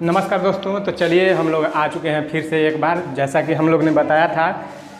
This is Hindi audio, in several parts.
नमस्कार दोस्तों, तो चलिए हम लोग आ चुके हैं फिर से एक बार। जैसा कि हम लोग ने बताया था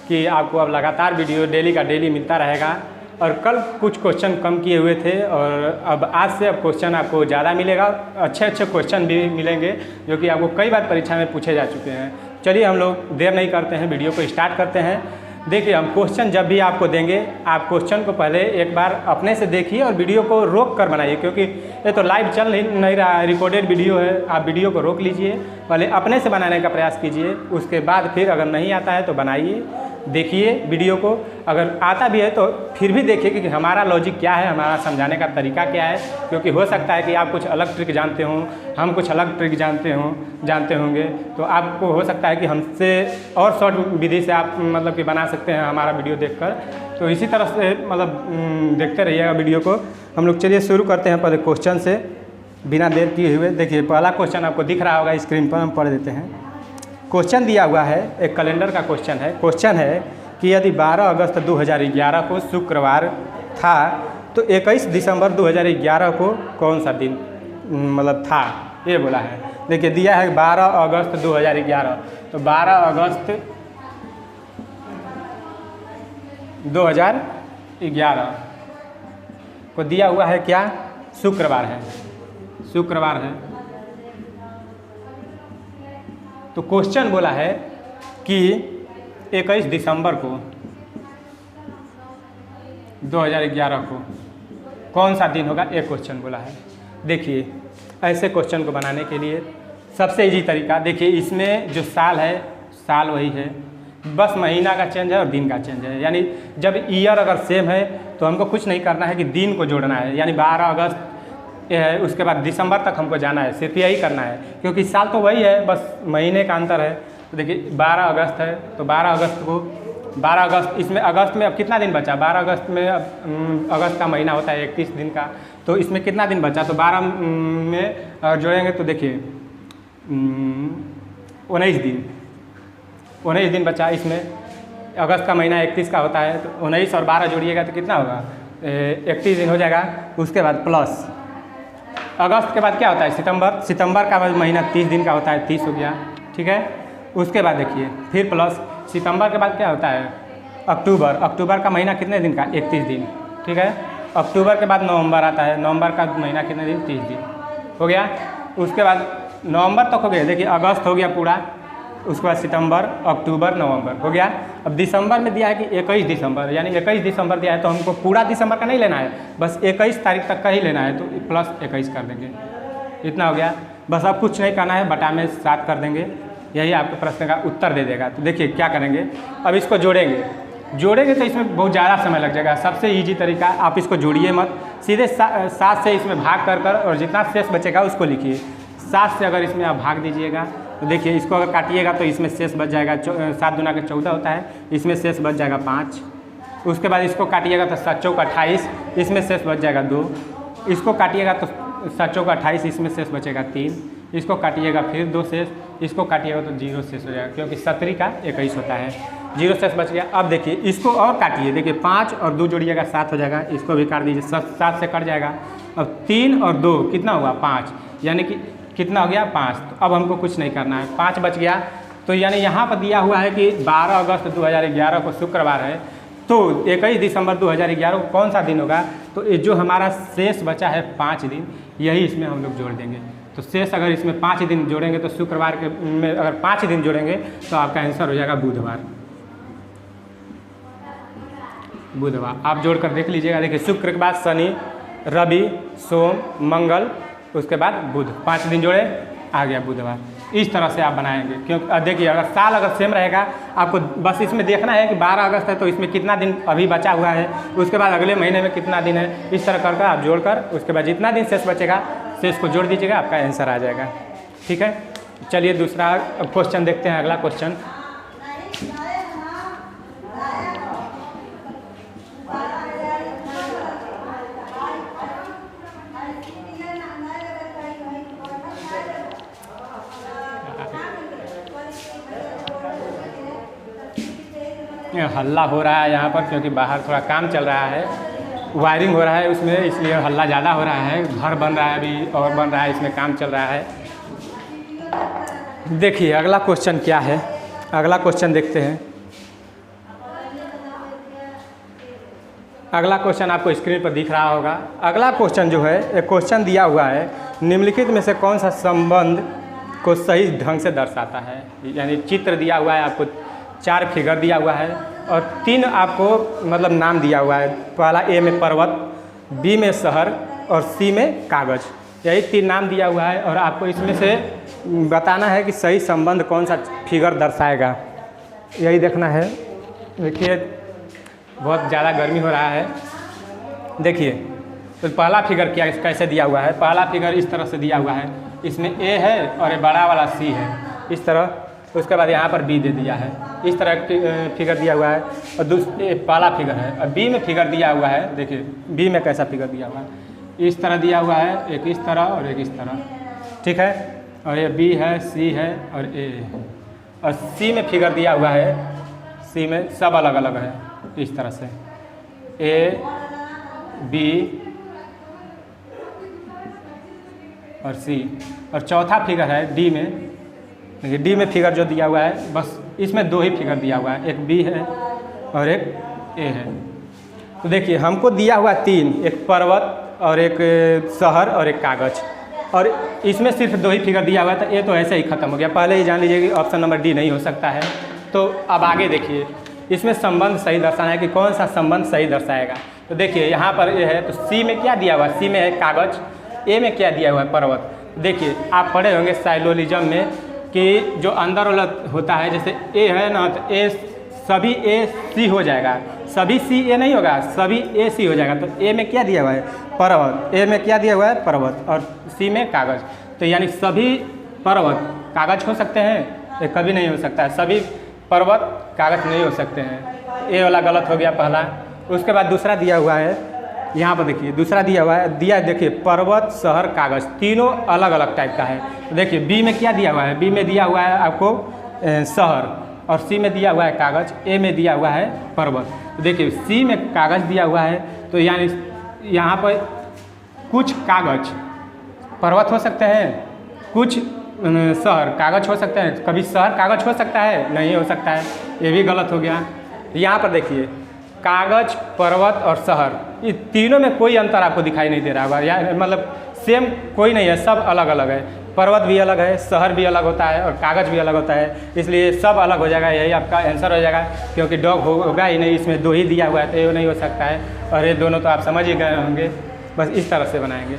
कि आपको अब लगातार वीडियो डेली का डेली मिलता रहेगा और कल कुछ क्वेश्चन कम किए हुए थे और अब आज से अब क्वेश्चन आपको ज़्यादा मिलेगा। अच्छे क्वेश्चन भी मिलेंगे जो कि आपको कई बार परीक्षा में पूछे जा चुके हैं। चलिए हम लोग देर नहीं करते हैं, वीडियो को स्टार्ट करते हैं। देखिए, हम क्वेश्चन जब भी आपको देंगे, आप क्वेश्चन को पहले एक बार अपने से देखिए और वीडियो को रोक कर बनाइए, क्योंकि ये तो लाइव चल नहीं रहा है, रिकॉर्डेड वीडियो है। आप वीडियो को रोक लीजिए, पहले अपने से बनाने का प्रयास कीजिए, उसके बाद फिर अगर नहीं आता है तो बनाइए, देखिए वीडियो को। अगर आता भी है तो फिर भी देखिए कि हमारा लॉजिक क्या है, हमारा समझाने का तरीका क्या है, क्योंकि हो सकता है कि आप कुछ अलग ट्रिक जानते हों, हम कुछ अलग ट्रिक जानते होंगे, तो आपको हो सकता है कि हमसे और शॉर्ट विधि से आप मतलब कि बना सकते हैं हमारा वीडियो देखकर। तो इसी तरह से मतलब देखते रहिएगा वीडियो को। हम लोग चलिए शुरू करते हैं पहले क्वेश्चन से बिना देर किए हुए। देखिए, पहला क्वेश्चन आपको दिख रहा होगा स्क्रीन पर, हम पढ़ देते हैं। क्वेश्चन दिया हुआ है, एक कैलेंडर का क्वेश्चन है। क्वेश्चन है कि यदि 12 अगस्त 2011 को शुक्रवार था तो 21 दिसंबर 2011 को कौन सा दिन मतलब था, ये बोला है। देखिए, दिया है 12 अगस्त 2011, तो 12 अगस्त 2011 को दिया हुआ है क्या, शुक्रवार है, शुक्रवार है। तो क्वेश्चन बोला है कि 21 दिसंबर को 2011 को कौन सा दिन होगा, एक क्वेश्चन बोला है। देखिए, ऐसे क्वेश्चन को बनाने के लिए सबसे इजी तरीका, देखिए इसमें जो साल है, साल वही है, बस महीना का चेंज है और दिन का चेंज है। यानी जब ईयर अगर सेम है तो हमको कुछ नहीं करना है कि दिन को जोड़ना है, यानी 12 अगस्त है, उसके बाद दिसंबर तक हमको जाना है, सिर्फ यही करना है, क्योंकि साल तो वही है, बस महीने का अंतर है। तो देखिए 12 अगस्त है, तो 12 अगस्त को 12 अगस्त, इसमें अगस्त में अब कितना दिन बचा, 12 अगस्त में अब अगस्त का महीना होता है 31 दिन का, तो इसमें कितना दिन बचा, तो 12 में जोड़ेंगे तो देखिए 19 दिन बचा। इसमें अगस्त का महीना 31 का होता है, तो 19 और 12 जोड़िएगा तो कितना होगा, 31 दिन हो जाएगा। उसके बाद प्लस अगस्त के बाद क्या होता है, सितंबर, सितंबर का महीना 30 दिन का होता है, 30 हो गया, ठीक है। उसके बाद देखिए फिर प्लस सितंबर के बाद क्या होता है, अक्टूबर, अक्टूबर का महीना कितने दिन का, 31 दिन, ठीक है। अक्टूबर के बाद नवंबर आता है, नवंबर का महीना कितने दिन, 30 दिन हो गया। उसके बाद नवंबर तक हो गया, देखिए अगस्त हो गया पूरा, उसके बाद सितंबर, अक्टूबर, नवंबर हो गया। अब दिसंबर में दिया है कि 21 दिसंबर, यानी 21 दिसंबर दिया है, तो हमको पूरा दिसंबर का नहीं लेना है, बस 21 तारीख तक का ही लेना है, तो प्लस 21 कर देंगे, इतना हो गया। बस अब कुछ नहीं करना है, बटा में 7 कर देंगे, यही आपके प्रश्न का उत्तर दे देगा। तो देखिए क्या करेंगे, अब इसको जोड़ेंगे तो इसमें बहुत ज़्यादा समय लग जाएगा। सबसे ईजी तरीका, आप इसको जोड़िए मत, सीधे 7 से इसमें भाग कर और जितना शेष बचेगा उसको लिखिए। 7 से अगर इसमें आप भाग दीजिएगा तो देखिए इसको अगर काटिएगा तो इसमें शेष बच जाएगा, 7 दूना के 14 होता है, इसमें शेष बच जाएगा 5। उसके बाद इसको काटिएगा तो 7 चौक 28, इसमें शेष बच जाएगा 2। इसको काटिएगा तो 7 चौक 28, इसमें शेष बचेगा 3। इसको काटिएगा फिर 2 शेष, इसको काटिएगा तो 0 शेष हो जाएगा, क्योंकि 17 का 21 होता है, 0 शेष बच गया। अब देखिए इसको और काटिए, देखिए 5 और 2 जोड़िएगा 7 हो जाएगा, इसको भी काट दीजिए, 7 से कट जाएगा। अब 3 और 2 कितना हुआ, 5, यानी कि कितना हो गया, 5। तो अब हमको कुछ नहीं करना है, 5 बच गया। तो यानी यहाँ पर दिया हुआ है कि 12 अगस्त 2011 को शुक्रवार है, तो 21 दिसंबर 2011 को कौन सा दिन होगा, तो ये जो हमारा शेष बचा है 5 दिन, यही इसमें हम लोग जोड़ देंगे। तो शेष अगर इसमें 5 दिन जोड़ेंगे तो शुक्रवार के में अगर 5 दिन जोड़ेंगे तो आपका आंसर हो जाएगा बुधवार। बुधवार आप जोड़कर देख लीजिएगा। देखिए शुक्र के बाद शनि, रवि, सोम, मंगल, उसके बाद बुध, 5 दिन जोड़े, आ गया बुधवार। इस तरह से आप बनाएंगे, क्योंकि देखिए अगर साल अगर सेम रहेगा, आपको बस इसमें देखना है कि 12 अगस्त है तो इसमें कितना दिन अभी बचा हुआ है, उसके बाद अगले महीने में कितना दिन है, इस तरह करके आप जोड़कर उसके बाद जितना दिन शेष बचेगा शेष को जोड़ दीजिएगा, आपका आंसर आ जाएगा, ठीक है। चलिए दूसरा क्वेश्चन देखते हैं, अगला क्वेश्चन। हल्ला हो रहा है यहाँ पर, क्योंकि बाहर थोड़ा काम चल रहा है, वायरिंग हो रहा है उसमें, इसलिए हल्ला ज़्यादा हो रहा है। घर बन रहा है अभी और बन रहा है, इसमें काम चल रहा है। देखिए अगला क्वेश्चन क्या है, अगला क्वेश्चन देखते हैं। अगला क्वेश्चन आपको स्क्रीन पर दिख रहा होगा। अगला क्वेश्चन जो है, एक क्वेश्चन दिया हुआ है, निम्नलिखित में से कौन सा संबंध को सही ढंग से दर्शाता है। यानी चित्र दिया हुआ है आपको, 4 फिगर दिया हुआ है और 3 आपको मतलब नाम दिया हुआ है। पहला ए में पर्वत, बी में शहर और सी में कागज़। यही 3 नाम दिया हुआ है और आपको इसमें से बताना है कि सही संबंध कौन सा फिगर दर्शाएगा, यही देखना है। देखिए बहुत ज़्यादा गर्मी हो रहा है। देखिए तो पहला फिगर क्या कैसे दिया हुआ है। पहला फिगर इस तरह से दिया हुआ है, इसमें ए है और ये बड़ा वाला सी है इस तरह। उसके बाद यहाँ पर बी दे दिया है, इस तरह फिगर दिया हुआ है। और दूसरे पहला फिगर है। और बी में फिगर दिया हुआ है, देखिए बी में कैसा फिगर दिया हुआ है, इस तरह दिया हुआ है, एक इस तरह और एक इस तरह, ठीक है। और ये बी है, सी है और ए है। और सी में फिगर दिया हुआ है, सी में सब अलग अलग है इस तरह से, ए बी और सी। और चौथा फिगर है डी में। देखिए डी में फिगर जो दिया हुआ है, बस इसमें 2 ही फिगर दिया हुआ है, एक बी है और एक ए है। तो देखिए हमको दिया हुआ 3, एक पर्वत और एक शहर और एक कागज़, और इसमें सिर्फ 2 ही फिगर दिया हुआ है। तो ये तो ऐसे ही ख़त्म हो गया। पहले ही जान लीजिए कि ऑप्शन नंबर डी नहीं हो सकता है। तो अब आगे देखिए, इसमें संबंध सही दर्शाना है कि कौन सा संबंध सही दर्शाएगा। तो देखिए यहाँ पर ये है, तो सी में क्या दिया हुआ है, सी में है कागज़, ए में क्या दिया हुआ है, पर्वत। देखिए आप पढ़े होंगे साइलोलिज्म में कि जो अंदर वाला होता है, जैसे ए है ना, तो ए सभी ए सी हो जाएगा, सभी सी ए नहीं होगा, सभी ए सी हो जाएगा। तो ए में क्या दिया हुआ है, पर्वत, ए में क्या दिया हुआ है, पर्वत, और सी में कागज़। तो यानी सभी पर्वत कागज़ हो सकते हैं, ये कभी नहीं हो सकता है। सभी पर्वत कागज़ नहीं हो सकते हैं, ए वाला गलत हो गया पहला। उसके बाद दूसरा दिया हुआ है, यहाँ पर देखिए दूसरा दिया हुआ है, देखिए पर्वत, शहर, कागज़, तीनों अलग अलग टाइप का है। तो देखिए बी में क्या दिया हुआ है, बी में दिया हुआ है आपको शहर, और सी में दिया हुआ है कागज़, ए में दिया हुआ है पर्वत। तो देखिए सी में कागज़ दिया हुआ है, तो यानी यहाँ पर कुछ कागज़ पर्वत हो सकते हैं, कुछ शहर कागज़ हो सकते हैं। कभी शहर कागज़ हो सकता है, नहीं हो सकता है, ये भी गलत हो गया। यहाँ पर देखिए कागज़, पर्वत और शहर, ये तीनों में कोई अंतर आपको दिखाई नहीं दे रहा होगा, या मतलब सेम कोई नहीं है, सब अलग अलग है। पर्वत भी अलग है, शहर भी अलग होता है और कागज़ भी अलग होता है, इसलिए सब अलग हो जाएगा। यही आपका आंसर हो जाएगा, क्योंकि डॉग होगा ही नहीं, इसमें 2 ही दिया हुआ है, तो ये नहीं हो सकता है। और ये दोनों तो आप समझ ही गए होंगे, बस इस तरह से बनाएंगे।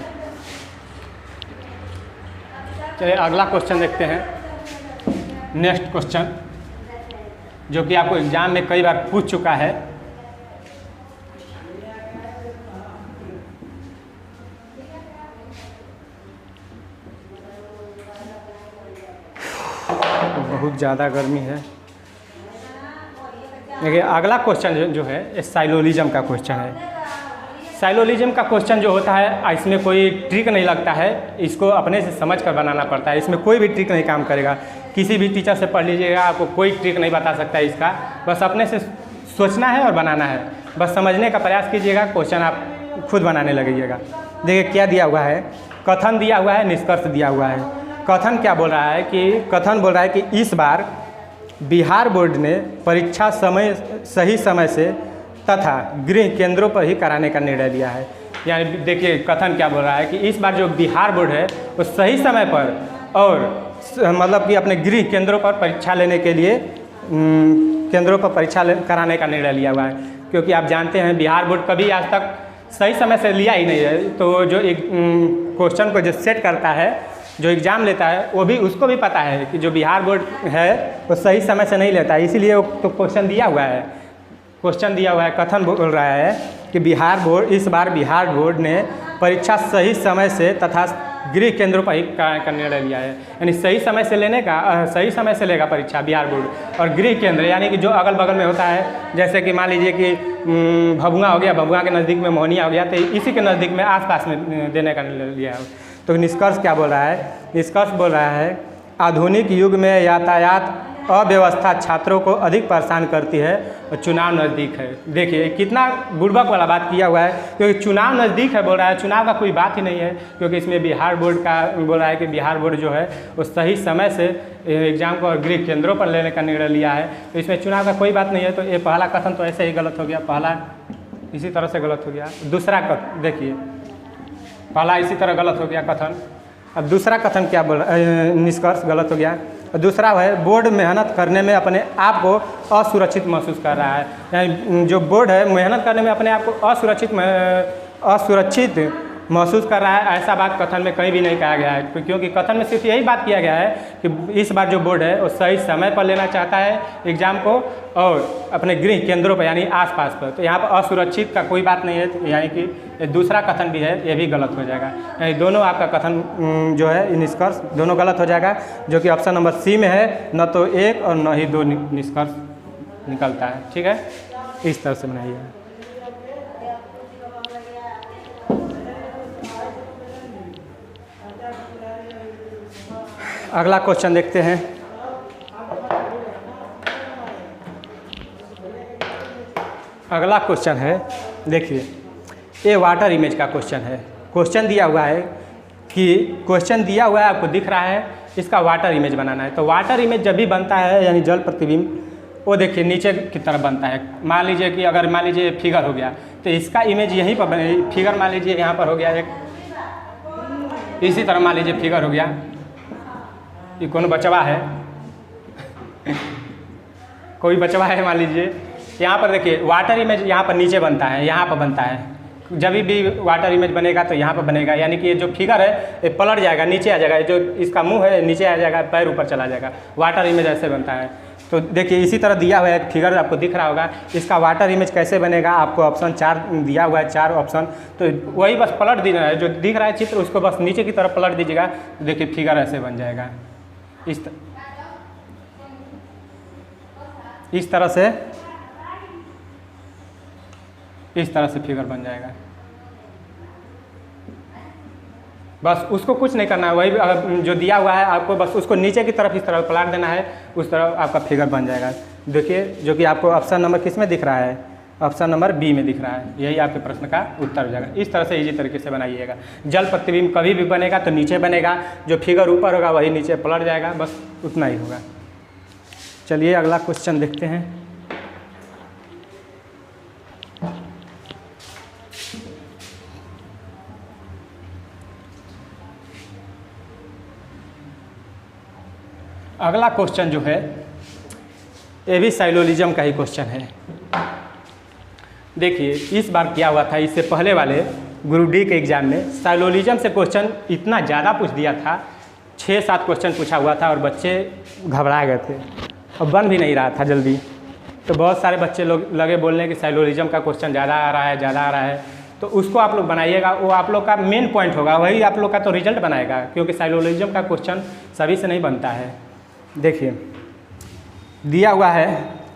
चलिए अगला क्वेश्चन देखते हैं। नेक्स्ट क्वेश्चन जो कि आपको एग्जाम में कई बार पूछ चुका है। बहुत ज़्यादा गर्मी है। देखिए अगला क्वेश्चन जो है साइलोलिज्म का क्वेश्चन है। साइलोलिज्म का क्वेश्चन जो होता है, इसमें कोई ट्रिक नहीं लगता है, इसको अपने से समझ कर बनाना पड़ता है। इसमें कोई भी ट्रिक नहीं काम करेगा, किसी भी टीचर से पढ़ लीजिएगा, आपको कोई ट्रिक नहीं बता सकता है इसका। बस अपने से सोचना है और बनाना है, बस समझने का प्रयास कीजिएगा, क्वेश्चन आप खुद बनाने लगेगा। देखिए क्या दिया हुआ है, कथन दिया हुआ है, निष्कर्ष दिया हुआ है। कथन क्या बोल रहा है कि, कथन बोल रहा है कि इस बार बिहार बोर्ड ने परीक्षा सही समय से तथा गृह केंद्रों पर ही कराने का निर्णय लिया है। यानी देखिए कथन क्या बोल रहा है कि इस बार जो बिहार बोर्ड है वो सही समय पर और मतलब कि अपने गृह केंद्रों पर परीक्षा लेने के लिए केंद्रों पर परीक्षा कराने का निर्णय लिया हुआ है। क्योंकि आप जानते हैं बिहार बोर्ड कभी आज तक सही समय से लिया ही नहीं है। तो जो एक क्वेश्चन को जो सेट करता है, जो एग्ज़ाम लेता है, वो भी उसको भी पता है कि जो बिहार बोर्ड है वो सही समय से नहीं लेता है, इसीलिए वो तो क्वेश्चन दिया हुआ है। क्वेश्चन दिया हुआ है, कथन बोल रहा है कि बिहार बोर्ड, इस बार बिहार बोर्ड ने परीक्षा सही समय से तथा गृह केंद्रों पर ही कराने का निर्णय लिया है। यानी सही समय से लेने का, सही समय से लेगा परीक्षा बिहार बोर्ड। और गृह केंद्र यानी कि जो अगल बगल में होता है, जैसे कि मान लीजिए कि भभुआ हो गया, भभुआ के नज़दीक में मोहनिया हो गया, तो इसी के नज़दीक में आसपास में देने का निर्णय लिया है। तो निष्कर्ष क्या बोल रहा है, निष्कर्ष बोल रहा है आधुनिक युग में यातायात अव्यवस्था छात्रों को अधिक परेशान करती है और चुनाव नज़दीक है। देखिए कितना बुड़बक वाला बात किया हुआ है, क्योंकि चुनाव नज़दीक है बोल रहा है, चुनाव का कोई बात ही नहीं है, क्योंकि इसमें बिहार बोर्ड का बोल रहा है कि बिहार बोर्ड जो है वो सही समय से एग्ज़ाम को और गृह केंद्रों पर लेने का निर्णय लिया है, तो इसमें चुनाव का कोई बात नहीं है। तो ये पहला कथन तो ऐसे ही गलत हो गया, पहला इसी तरह से गलत हो गया। दूसरा कथन देखिए, पहला इसी तरह गलत हो गया कथन। अब दूसरा कथन क्या बोल निष्कर्ष गलत हो गया। दूसरा है बोर्ड मेहनत करने में अपने आप को असुरक्षित महसूस कर रहा है, यानी जो बोर्ड है मेहनत करने में अपने आप को असुरक्षित महसूस कर रहा है, ऐसा बात कथन में कहीं भी नहीं कहा गया है, क्योंकि कथन में सिर्फ यही बात किया गया है कि इस बार जो बोर्ड है वो सही समय पर लेना चाहता है एग्ज़ाम को और अपने गृह केंद्रों पर यानी आसपास पर। तो यहाँ पर असुरक्षित का कोई बात नहीं है, तो यानी कि दूसरा कथन भी है ये भी गलत हो जाएगा, यानी दोनों आपका कथन जो है निष्कर्ष दोनों गलत हो जाएगा, जो कि ऑप्शन नंबर सी में है, न तो एक और न ही दो निष्कर्ष निकलता है। ठीक है, इस तरह से बनाइए। अगला क्वेश्चन देखते हैं। अगला क्वेश्चन है, देखिए ये वाटर इमेज का क्वेश्चन है। क्वेश्चन दिया हुआ है आपको दिख रहा है, इसका वाटर इमेज बनाना है। तो वाटर इमेज जब भी बनता है यानी जल प्रतिबिंब, वो देखिए नीचे की तरफ बनता है। मान लीजिए कि अगर मान लीजिए फिगर हो गया तो इसका इमेज यहीं पर फिगर मान लीजिए यहाँ पर हो गया एक, इसी तरह मान लीजिए फिगर हो गया, ये कौन बचवा है कोई बचवा है मान लीजिए, यहाँ पर देखिए वाटर इमेज यहाँ पर नीचे बनता है, यहाँ पर बनता है। जब भी वाटर इमेज बनेगा तो यहाँ पर बनेगा, यानी कि ये जो फिगर है ये पलट जाएगा, नीचे आ जाएगा, जो इसका मुंह है नीचे आ जाएगा, पैर ऊपर चला जाएगा। वाटर इमेज ऐसे बनता है। तो देखिए इसी तरह दिया हुआ है फिगर आपको दिख रहा होगा, इसका वाटर इमेज कैसे बनेगा आपको ऑप्शन 4 दिया हुआ है, 4 ऑप्शन। तो वही बस पलट देना है, जो दिख रहा है चित्र उसको बस नीचे की तरफ पलट दीजिएगा, तो देखिए फिगर ऐसे बन जाएगा। इस तरह से फिगर बन जाएगा। बस उसको कुछ नहीं करना है, वही जो दिया हुआ है आपको बस उसको नीचे की तरफ इस तरह पलट देना है, उस तरह आपका फिगर बन जाएगा। देखिए जो कि आपको ऑप्शन नंबर किस में दिख रहा है, ऑप्शन नंबर बी में दिख रहा है, यही आपके प्रश्न का उत्तर हो जाएगा। इस तरह से इजी तरीके से बनाइएगा। जल प्रतिबिंब कभी भी बनेगा तो नीचे बनेगा, जो फिगर ऊपर होगा वही नीचे पलट जाएगा, बस उतना ही होगा। चलिए अगला क्वेश्चन देखते हैं। अगला क्वेश्चन जो है ये भी साइलोलिज्म का ही क्वेश्चन है। देखिए इस बार क्या हुआ था, इससे पहले वाले ग्रुप डी के एग्ज़ाम में साइलोलिज्म से क्वेश्चन इतना ज़्यादा पूछ दिया था, 6-7 क्वेश्चन पूछा हुआ था और बच्चे घबरा गए थे और बन भी नहीं रहा था जल्दी। तो बहुत सारे बच्चे लोग लगे बोलने कि साइलोलिज्म का क्वेश्चन ज़्यादा आ रहा है, तो उसको आप लोग बनाइएगा, वो आप लोग का मेन पॉइंट होगा, वही आप लोग का तो रिजल्ट बनाएगा, क्योंकि साइलोलिज्म का क्वेश्चन सभी से नहीं बनता है। देखिए दिया हुआ है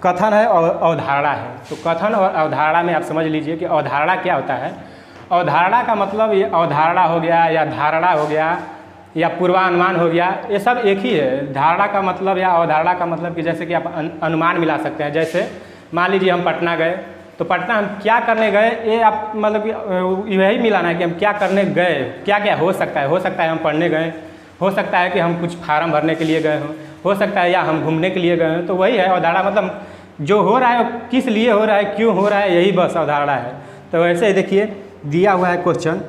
कथन है और अवधारणा है। तो कथन और अवधारणा में आप समझ लीजिए कि अवधारणा क्या होता है। अवधारणा का मतलब ये अवधारणा हो गया या धारणा हो गया या पूर्वानुमान हो गया, ये सब एक ही है। धारणा का मतलब या अवधारणा का मतलब कि जैसे कि आप अनुमान मिला सकते हैं। जैसे मान लीजिए हम पटना गए, तो पटना हम क्या करने गए, ये आप मतलब कि यही मिलाना है कि हम क्या करने गए, क्या क्या हो सकता है हम पढ़ने गए, हो सकता है कि हम कुछ फार्म भरने के लिए गए हो सकता है या हम घूमने के लिए गए हैं। तो वही है अवधारणा, मतलब जो हो रहा है वो किस लिए हो रहा है, क्यों हो रहा है, यही बस अवधारणा है। तो वैसे ही देखिए दिया हुआ है क्वेश्चन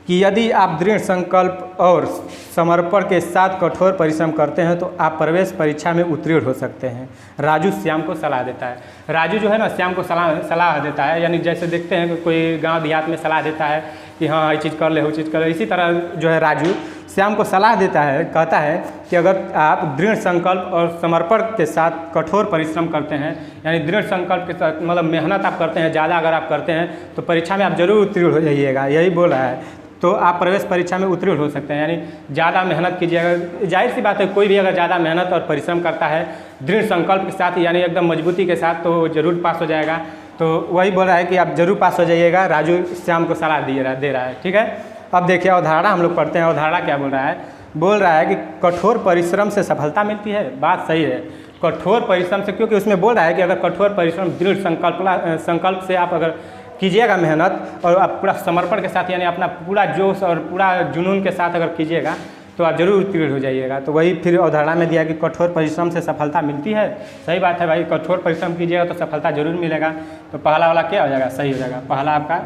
कि यदि आप दृढ़ संकल्प और समर्पण के साथ कठोर परिश्रम करते हैं तो आप प्रवेश परीक्षा में उत्तीर्ण हो सकते हैं। राजू श्याम को सलाह देता है। राजू जो है ना श्याम को सलाह देता है, यानी जैसे देखते हैं कि कोई गांव देहात में सलाह देता है कि हाँ ये चीज़ कर ले, वो चीज़ कर ले, इसी तरह जो है राजू श्याम को सलाह देता है, कहता है कि अगर आप दृढ़ संकल्प और समर्पण के साथ कठोर परिश्रम करते हैं, यानी दृढ़ संकल्प के साथ मतलब मेहनत आप करते हैं ज़्यादा, अगर आप करते हैं तो परीक्षा में आप जरूर उत्तीर्ण हो जाइएगा, यही बोल रहा है। तो आप प्रवेश परीक्षा में उत्तीर्ण हो सकते हैं, यानी ज़्यादा मेहनत कीजिएगा। जाहिर सी बात है कोई भी अगर ज़्यादा मेहनत और परिश्रम करता है दृढ़ संकल्प के साथ, यानी एकदम मजबूती के साथ, तो ज़रूर पास हो जाएगा। तो वही बोल रहा है कि आप जरूर पास हो जाइएगा, राजू श्याम को सलाह दे रहा है। ठीक है, अब देखिए अवधारणा हम लोग पढ़ते हैं। अवधारणा क्या बोल रहा है, बोल रहा है कि कठोर परिश्रम से सफलता मिलती है। बात सही है, कठोर परिश्रम से, क्योंकि उसमें बोल रहा है कि अगर कठोर परिश्रम दृढ़ संकल्प से आप अगर कीजिएगा मेहनत, और आप पूरा समर्पण के साथ यानी अपना पूरा जोश और पूरा जुनून के साथ अगर कीजिएगा तो आप जरूर उत्तीर्ण हो जाइएगा। तो वही फिर अवधारणा में दिया कि कठोर परिश्रम से सफलता मिलती है। सही बात है भाई, कठोर परिश्रम कीजिएगा तो सफलता जरूर मिलेगा। तो पहला वाला क्या हो जाएगा, सही हो जाएगा, पहला आपका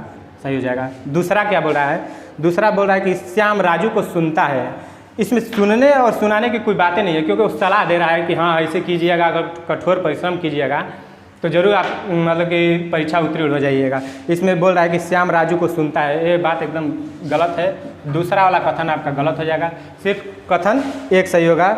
सही हो जाएगा। दूसरा क्या बोल रहा है, दूसरा बोल रहा है कि श्याम राजू को सुनता है। इसमें सुनने और सुनाने की कोई बातें नहीं है, क्योंकि वो सलाह दे रहा है कि हाँ ऐसे कीजिएगा, अगर कठोर परिश्रम कीजिएगा तो जरूर आप मतलब कि परीक्षा उत्तीर्ण हो जाइएगा। इसमें बोल रहा है कि श्याम राजू को सुनता है, ये बात एकदम गलत है। दूसरा वाला कथन आपका गलत हो जाएगा। सिर्फ कथन एक सही होगा,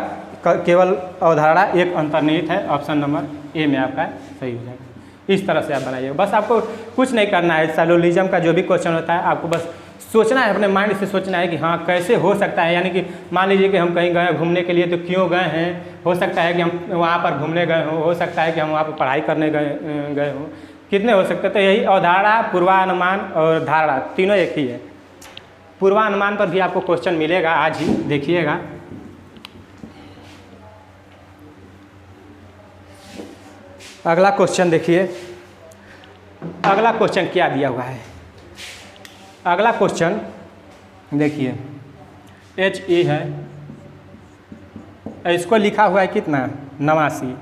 केवल अवधारणा एक अंतर्निहित है। ऑप्शन नंबर ए में आपका सही हो जाएगा। इस तरह से आप बनाइएगा। बस आपको कुछ नहीं करना है। सैलोलिज्म का जो भी क्वेश्चन होता है आपको बस सोचना है, अपने माइंड से सोचना है कि हाँ कैसे हो सकता है। यानी कि मान लीजिए कि हम कहीं गए घूमने के लिए, तो क्यों गए हैं, हो सकता है कि हम वहाँ पर घूमने गए हो सकता है कि हम वहाँ पर पढ़ाई करने गए हों, कितने हो सकते हैं। तो यही अवधारणा, पूर्वानुमान और धारणा तीनों एक ही है। पूर्वानुमान पर भी आपको क्वेश्चन मिलेगा आज ही, देखिएगा। अगला क्वेश्चन देखिए, अगला क्वेश्चन क्या दिया हुआ है। अगला क्वेश्चन देखिए, HE है, इसको लिखा हुआ है कितना, 89,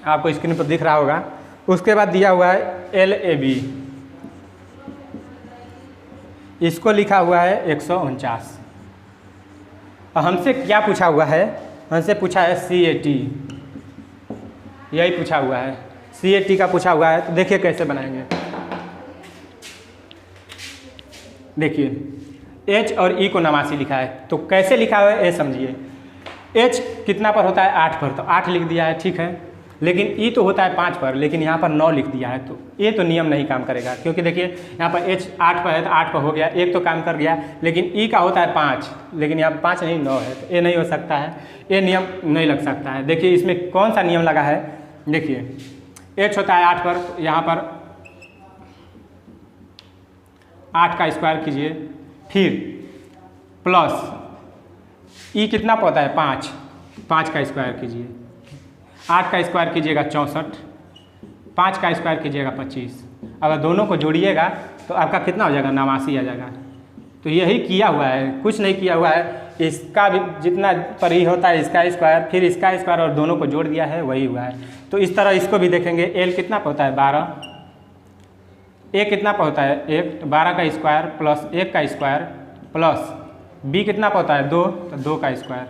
आपको स्क्रीन पर दिख रहा होगा। उसके बाद दिया हुआ है LAB, इसको लिखा हुआ है 149। हमसे क्या पूछा हुआ है, हमसे पूछा है CAT, यही पूछा हुआ है, CAT का पूछा हुआ है। तो देखिए कैसे बनाएंगे। देखिए H और E को 89 लिखा है, तो कैसे लिखा हुआ है ये समझिए। H कितना पर होता है, 8 पर, तो 8 लिख दिया है, ठीक है। लेकिन E तो होता है 5 पर, लेकिन यहाँ पर 9 लिख दिया है, तो ये तो नियम नहीं काम करेगा। क्योंकि देखिए यहाँ पर H 8 पर है तो 8 पर हो गया, एक तो काम कर गया। लेकिन E का होता है 5, लेकिन यहाँ पर 5 नहीं 9 है, तो ये नहीं हो सकता है, ये नियम नहीं लग सकता है। देखिए इसमें कौन सा नियम लगा है, देखिए H होता है 8 पर, तो यहाँ पर 8 का स्क्वायर कीजिए, फिर प्लस E कितना होता है 5, 5 का स्क्वायर कीजिए, 8 का स्क्वायर कीजिएगा 64, 5 का स्क्वायर कीजिएगा 25। अगर दोनों को जोड़िएगा तो आपका कितना हो जाएगा, 89 आ जाएगा। तो यही किया हुआ है, कुछ नहीं किया हुआ है। इसका भी जितना पर ही होता है इसका स्क्वायर, फिर इसका स्क्वायर, और दोनों को जोड़ दिया है, वही हुआ है। तो इस तरह इसको भी देखेंगे। L कितना पर होता है 12, A कितना पर होता है 1, 12 का स्क्वायर प्लस 1 का स्क्वायर प्लस B कितना पर होता है 2, तो 2 का स्क्वायर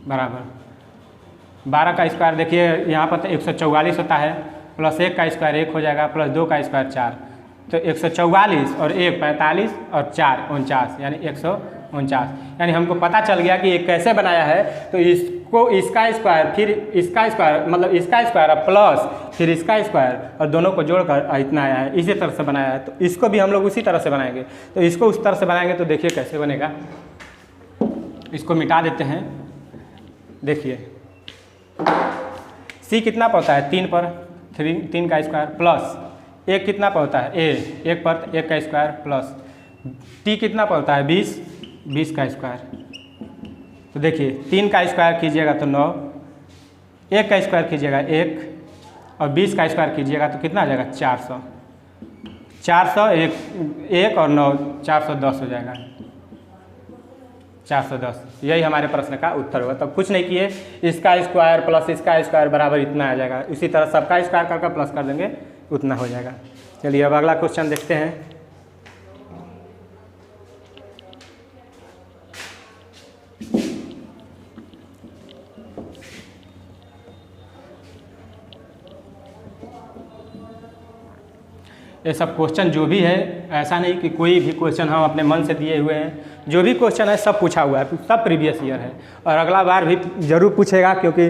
बराबर 12 का स्क्वायर। देखिए यहाँ पर तो 144 होता है, प्लस 1 का स्क्वायर 1 हो जाएगा, प्लस 2 का स्क्वायर 4, तो 144 और 1 45 और 4 49, यानी 149। यानी हमको पता चल गया कि ये कैसे बनाया है। तो इसको इसका स्क्वायर, फिर इसका स्क्वायर, मतलब इसका स्क्वायर प्लस फिर इसका स्क्वायर, और दोनों को जोड़कर इतना आया है, इसी तरह से बनाया है। तो इसको भी हम लोग उसी तरह से बनाएंगे। तो इसको उस तरह से बनाएंगे तो देखिए कैसे बनेगा। इसको मिटा देते हैं। देखिए C कितना पर होता है 3 पर, 3 का स्क्वायर प्लस 1 कितना पर होता है A, 1 पर 1 का स्क्वायर प्लस T कितना पर होता है 20, 20 का स्क्वायर। तो देखिए 3 का स्क्वायर कीजिएगा तो 9, 1 का स्क्वायर कीजिएगा 1, और 20 का स्क्वायर कीजिएगा तो कितना आ जाएगा 400। 400 1 और 9 410 हो जाएगा, 410। यही हमारे प्रश्न का उत्तर होगा। तो कुछ नहीं किए, इसका स्क्वायर प्लस इसका स्क्वायर बराबर इतना आ जाएगा। इसी तरह सबका स्क्वायर करके प्लस कर देंगे, उतना हो जाएगा। चलिए अब अगला क्वेश्चन देखते हैं। ये सब क्वेश्चन जो भी है, ऐसा नहीं कि कोई भी क्वेश्चन हम अपने मन से दिए हुए हैं। जो भी क्वेश्चन है सब पूछा हुआ है, सब प्रीवियस ईयर है, और अगला बार भी ज़रूर पूछेगा, क्योंकि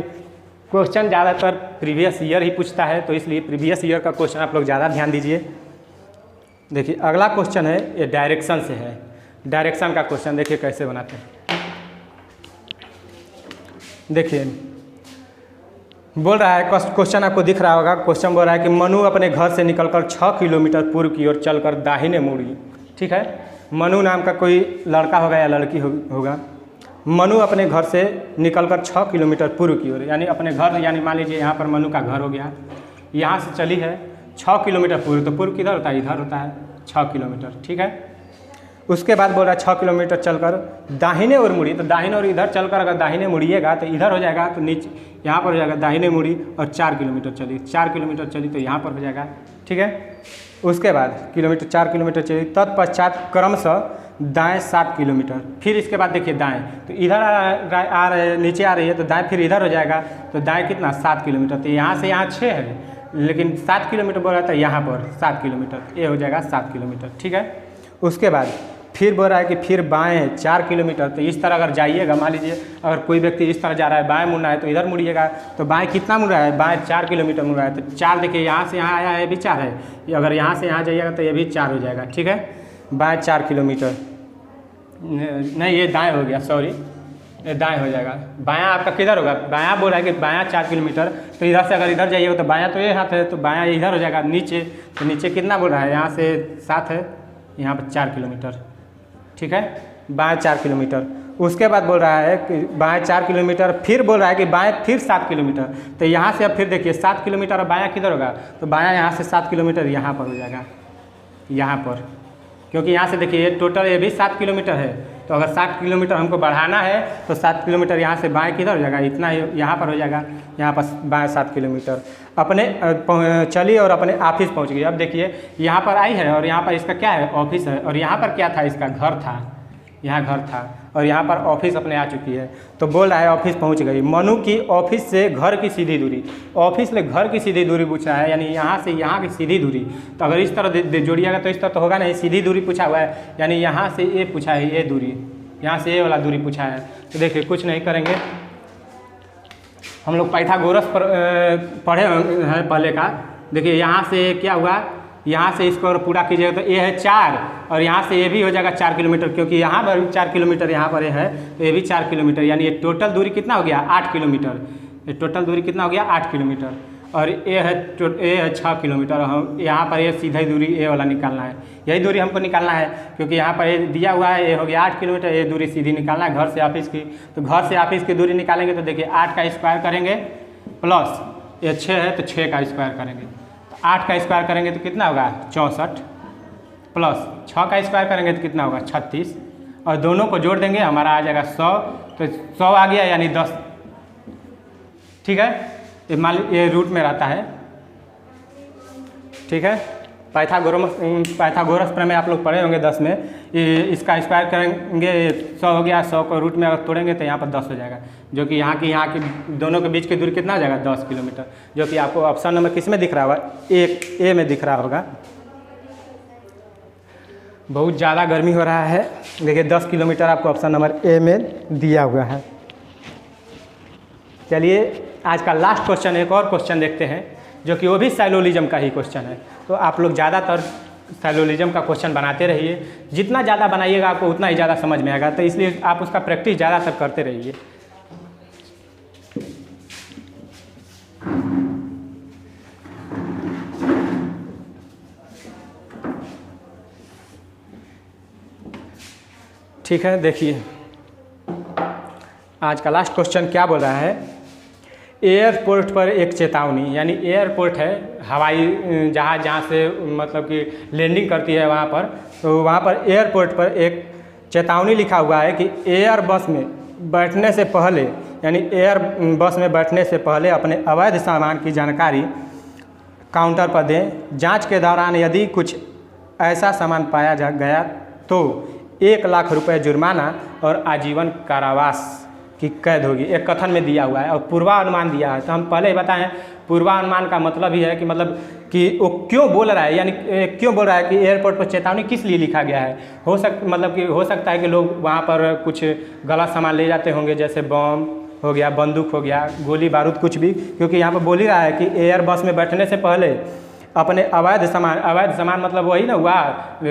क्वेश्चन ज़्यादातर प्रीवियस ईयर ही पूछता है। तो इसलिए प्रीवियस ईयर का क्वेश्चन आप लोग ज़्यादा ध्यान दीजिए। देखिए अगला क्वेश्चन है, ये डायरेक्शन से है। डायरेक्शन का क्वेश्चन देखिए कैसे बनाते हैं। देखिए बोल रहा है, क्वेश्चन आपको दिख रहा होगा। क्वेश्चन बोल रहा है कि मनु अपने घर से निकलकर 6 किलोमीटर पूर्व की ओर चलकर दाहिने मुड़ी, ठीक है। मनु नाम का कोई लड़का होगा या लड़की होगा। मनु अपने घर से निकलकर 6 किलोमीटर पूर्व की ओर, यानी अपने घर, यानी मान लीजिए यहाँ पर मनु का घर हो गया, यहाँ से चली है 6 किलोमीटर पूर्व। तो पूर्व किधर होता है? इधर होता है 6 किलोमीटर, ठीक है। उसके बाद बोल रहा है 6 किलोमीटर चलकर दाहिने ओर मुड़ी। तो दाहिने ओर इधर चलकर अगर दाहिने मुड़िएगा तो इधर हो जाएगा, तो नीचे यहाँ पर हो जाएगा दाहिने मुड़ी, और 4 किलोमीटर चली, 4 किलोमीटर चली तो यहाँ पर हो जाएगा, ठीक है। उसके बाद 4 किलोमीटर चली, तत्पश्चात क्रमशः दाएं 7 किलोमीटर। फिर इसके बाद देखिए दाएं, तो इधर आ रहे, नीचे आ रही है, तो दाएं फिर इधर हो जाएगा, तो दाएं कितना? 7 किलोमीटर। तो यहाँ से यहाँ 6 है, लेकिन 7 किलोमीटर बोल रहा था, यहाँ पर 7 किलोमीटर, ये हो जाएगा 7 किलोमीटर, ठीक है। उसके बाद फिर बोल रहा है कि फिर बाएं 4 किलोमीटर। तो इस तरह अगर जाइएगा, मान लीजिए अगर कोई व्यक्ति इस तरह जा रहा है, बाएं मुड़ना है तो इधर मुड़िएगा, तो बाएं कितना मुड़ रहा है? बाएं 4 किलोमीटर मुड़ रहा है। तो 4 देखिए यहाँ से यहाँ आया है, ये भी 4 है, अगर यहाँ से यहाँ जाइएगा तो ये भी 4 हो जाएगा, ठीक है। बाएं 4 किलोमीटर, नहीं ये दाएँ हो गया, सॉरी, ये दाएँ हो जाएगा। बायाँ आपका किधर होगा? बायाँ बोल रहा है कि बायाँ 4 किलोमीटर, तो इधर से अगर इधर जाइएगा तो बायाँ तो ये हाथ है, तो बायाँ इधर हो जाएगा नीचे। तो नीचे कितना बोल रहा है? यहाँ से 7 है, यहाँ पर 4 किलोमीटर, ठीक है। बाएँ 4 किलोमीटर। उसके बाद बोल रहा है कि बाएँ 4 किलोमीटर, फिर बोल रहा है कि बाएँ फिर 7 किलोमीटर। तो यहाँ से अब फिर देखिए 7 किलोमीटर, और बायाँ किधर होगा? तो बायाँ यहाँ से 7 किलोमीटर यहाँ पर हो जाएगा, यहाँ पर, क्योंकि यहाँ से देखिए टोटल ये भी 7 किलोमीटर है। तो अगर 7 किलोमीटर हमको बढ़ाना है तो 7 किलोमीटर यहाँ से बाएँ किधर हो जाएगा? इतना यहाँ पर हो जाएगा, यहाँ पर बाएँ 7 किलोमीटर। अपने चली और अपने ऑफिस पहुँच गई। अब देखिए यहाँ पर आई है, और यहाँ पर इसका क्या है? ऑफिस है, और यहाँ पर क्या था? इसका घर था, यहाँ घर था, और यहाँ पर ऑफिस अपने आ चुकी है। तो बोल रहा है ऑफिस पहुँच गई। मनु की ऑफिस से घर की सीधी दूरी, ऑफिस से घर की सीधी दूरी पूछा है, यानी यहाँ से यहाँ की सीधी दूरी। तो अगर इस तरह जोड़िएगा तो इस तरह तो होगा नहीं, सीधी दूरी पूछा हुआ है, यानी यहाँ से ये पूछा है, ये दूरी, यहाँ से ये वाला दूरी पूछा है। तो देखिए कुछ नहीं करेंगे, हम लोग पाइथागोरस पर पढ़े हैं पहले का। देखिए यहाँ से क्या हुआ, यहाँ से इसको और पूरा कीजिएगा तो ये है 4, और यहाँ से ये भी हो जाएगा 4 किलोमीटर, क्योंकि यहाँ पर 4 किलोमीटर यहाँ पर है, तो ये भी 4 किलोमीटर, यानी ये टोटल दूरी कितना हो गया? 8 किलोमीटर। ये टोटल दूरी कितना हो गया? 8 किलोमीटर। और ये है 6 किलोमीटर। हम यहाँ पर ये सीधा दूरी ये वाला निकालना है, यही दूरी हमको निकालना है, क्योंकि यहाँ पर ये दिया हुआ है, ये हो गया 8 किलोमीटर, ये दूरी सीधी निकालना है घर से ऑफिस की। तो घर से ऑफिस की दूरी निकालेंगे तो देखिए 8 का स्क्वायर करेंगे, प्लस ये 6 है तो 6 का स्क्वायर करेंगे, 8 का स्क्वायर करेंगे तो कितना होगा? 64, प्लस 6 का स्क्वायर करेंगे तो कितना होगा? 36, और दोनों को जोड़ देंगे हमारा आ जाएगा 100। तो 100 आ गया, यानी 10, ठीक है। ये रूट में रहता है, ठीक है। पाइथागोरस प्रमेय आप लोग पढ़े होंगे 10 में। ये इसका स्क्वायर करेंगे 100 हो गया, 100 को रूट में अगर तोड़ेंगे तो यहाँ पर 10 हो जाएगा, जो कि यहाँ की दोनों के बीच की दूरी कितना हो जाएगा? 10 किलोमीटर, जो कि आपको ऑप्शन नंबर किस में दिख रहा होगा? ए में दिख रहा होगा। बहुत ज़्यादा गर्मी हो रहा है, देखिए 10 किलोमीटर आपको ऑप्शन नंबर ए में दिया हुआ है। चलिए आज का लास्ट क्वेश्चन, एक और क्वेश्चन देखते हैं, जो कि वो भी साइलोलिज्म का ही क्वेश्चन है। तो आप लोग ज़्यादातर साइलोलिज्म का क्वेश्चन बनाते रहिए, जितना ज़्यादा बनाइएगा आपको उतना ही ज़्यादा समझ में आएगा, तो इसलिए आप उसका प्रैक्टिस ज़्यादातर करते रहिए। ठीक है, देखिए आज का लास्ट क्वेश्चन क्या बोल रहा है? एयरपोर्ट पर एक चेतावनी, यानी एयरपोर्ट है हवाई जहाज़ जहाँ से मतलब कि लैंडिंग करती है वहाँ पर, तो वहाँ पर एयरपोर्ट पर एक चेतावनी लिखा हुआ है कि एयर बस में बैठने से पहले, यानी एयर बस में बैठने से पहले अपने अवैध सामान की जानकारी काउंटर पर दें। जांच के दौरान यदि कुछ ऐसा सामान पाया गया तो 1 लाख रुपये जुर्माना और आजीवन कारावास की कैद होगी। एक कथन में दिया हुआ है, और पूर्वानुमान दिया है। तो हम पहले ही बताएं, पूर्वानुमान का मतलब ही है कि वो क्यों बोल रहा है, यानी क्यों बोल रहा है कि एयरपोर्ट पर चेतावनी किस लिए लिखा गया है। हो सकता है कि लोग वहाँ पर कुछ गलत सामान ले जाते होंगे, जैसे बम हो गया, बंदूक हो गया, गोली बारूद कुछ भी, क्योंकि यहाँ पर बोल ही रहा है कि एयर बस में बैठने से पहले अपने अवैध सामान मतलब वही ना हुआ,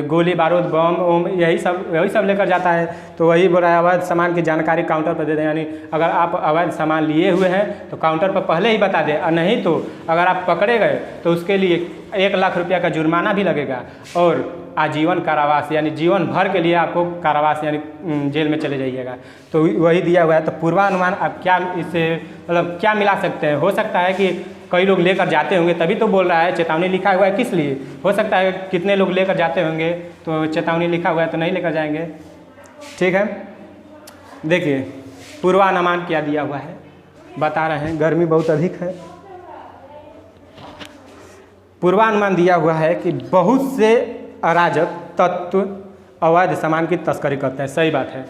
गोली बारूद बम ओम यही सब लेकर जाता है। तो वही बोल रहा है अवैध सामान की जानकारी काउंटर पर दे दें, यानी अगर आप अवैध सामान लिए हुए हैं तो काउंटर पर पहले ही बता दें, और नहीं तो अगर आप पकड़े गए तो उसके लिए 1 लाख रुपया का जुर्माना भी लगेगा और आजीवन कारावास यानी जीवन भर के लिए आपको कारावास यानी जेल में चले जाइएगा। तो वही दिया हुआ है। तो पूर्वानुमान आप क्या इससे मतलब क्या मिला सकते हैं? हो सकता है कि कई लोग लेकर जाते होंगे, तभी तो बोल रहा है चेतावनी लिखा हुआ है किस लिए। हो सकता है कितने लोग लेकर जाते होंगे, तो चेतावनी लिखा हुआ है तो नहीं लेकर जाएंगे। ठीक है, देखिए पूर्वानुमान क्या दिया हुआ है, बता रहे हैं। गर्मी बहुत अधिक है। पूर्वानुमान दिया हुआ है कि बहुत से अराजक तत्व अवैध सामान की तस्करी करते हैं। सही बात है,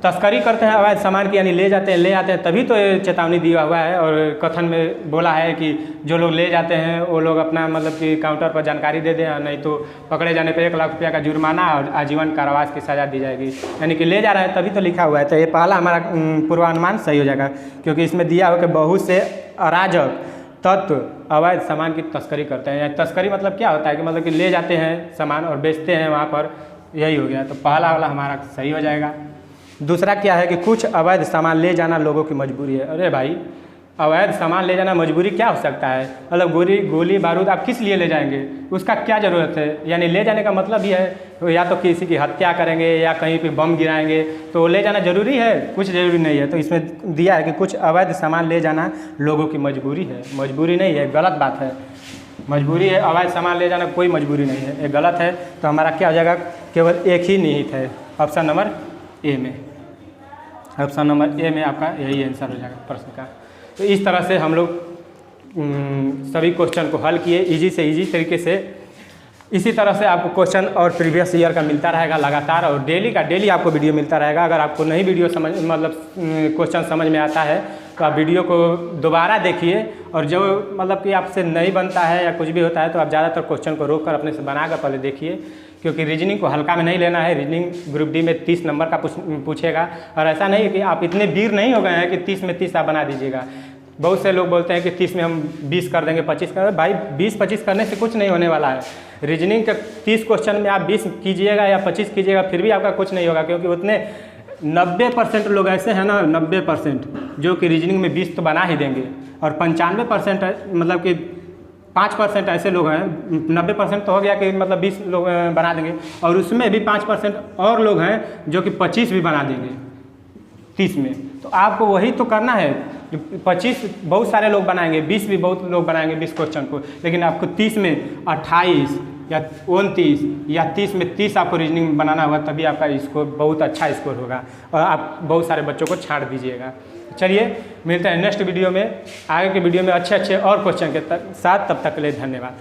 तस्करी करते हैं अवैध सामान की, यानी ले जाते हैं, ले आते हैं, तभी तो ये चेतावनी दिया हुआ है। और कथन में बोला है कि जो लोग ले जाते हैं वो लोग अपना मतलब कि काउंटर पर जानकारी दे दें, नहीं तो पकड़े जाने पर 1 लाख रुपया का जुर्माना और आजीवन कारावास की सज़ा दी जाएगी। यानी कि ले जा रहे हैं तभी तो लिखा हुआ है। तो ये पहला हमारा पूर्वानुमान सही हो जाएगा, क्योंकि इसमें दिया हुआ कि बहुत से अराजक तत्व अवैध सामान की तस्करी करते हैं। तस्करी मतलब क्या होता है कि मतलब कि ले जाते हैं सामान और बेचते हैं वहाँ पर, यही हो गया। तो पहला वाला हमारा सही हो जाएगा। दूसरा क्या है कि कुछ अवैध सामान ले जाना लोगों की मजबूरी है। अरे भाई, अवैध सामान ले जाना मजबूरी क्या हो सकता है? मतलब गोली बारूद आप किस लिए ले जाएंगे, उसका क्या ज़रूरत है? यानी ले जाने का मतलब ये है या तो किसी की हत्या करेंगे या कहीं पे बम गिराएंगे, तो ले जाना ज़रूरी है? कुछ ज़रूरी नहीं है। तो इसमें दिया है कि कुछ अवैध सामान ले जाना लोगों की मजबूरी है। मजबूरी नहीं है, गलत बात है। मजबूरी है, अवैध सामान ले जाना कोई मजबूरी नहीं है, ये गलत है। तो हमारा क्या हो जाएगा? केवल एक ही निहित है, ऑप्शन नंबर ए में। ऑप्शन नंबर ए में आपका यही आंसर हो जाएगा प्रश्न का। तो इस तरह से हम लोग सभी क्वेश्चन को हल किए इजी से इजी तरीके से। इसी तरह से आपको क्वेश्चन और प्रीवियस ईयर का मिलता रहेगा लगातार, और डेली आपको वीडियो मिलता रहेगा। अगर आपको नहीं वीडियो समझ मतलब क्वेश्चन समझ में आता है तो आप वीडियो को दोबारा देखिए, और जो मतलब कि आपसे नहीं बनता है या कुछ भी होता है तो आप ज़्यादातर क्वेश्चन को रोक कर अपने से बना कर पहले देखिए, क्योंकि रीजनिंग को हल्का में नहीं लेना है। रीजनिंग ग्रुप डी में 30 नंबर का पूछेगा, और ऐसा नहीं है कि आप इतने वीर नहीं हो गए हैं कि 30 में 30 आप बना दीजिएगा। बहुत से लोग बोलते हैं कि 30 में हम 20 कर देंगे, 25 कर। भाई 20-25 करने से कुछ नहीं होने वाला है। रीजनिंग के 30 क्वेश्चन में आप 20 कीजिएगा या 25 कीजिएगा, फिर भी आपका कुछ नहीं होगा, क्योंकि उतने 90% लोग ऐसे हैं ना, 90% जो कि रीजनिंग में 20 तो बना ही देंगे, और 95% मतलब कि 5% ऐसे लोग हैं। 90% तो हो गया कि मतलब 20 लोग बना देंगे, और उसमें भी 5% और लोग हैं जो कि 25 भी बना देंगे 30 में। तो आपको वही तो करना है। 25 बहुत सारे लोग बनाएंगे, 20 भी बहुत लोग बनाएंगे 20 क्वेश्चन को, लेकिन आपको 30 में 28 या 29 या 30 में 30 आपको रीजनिंग बनाना होगा, तभी आपका स्कोर बहुत अच्छा स्कोर होगा, और आप बहुत सारे बच्चों को छाड़ दीजिएगा। चलिए मिलते हैं नेक्स्ट वीडियो में, आगे के वीडियो में अच्छे और क्वेश्चन के साथ। तब तक के लिए धन्यवाद।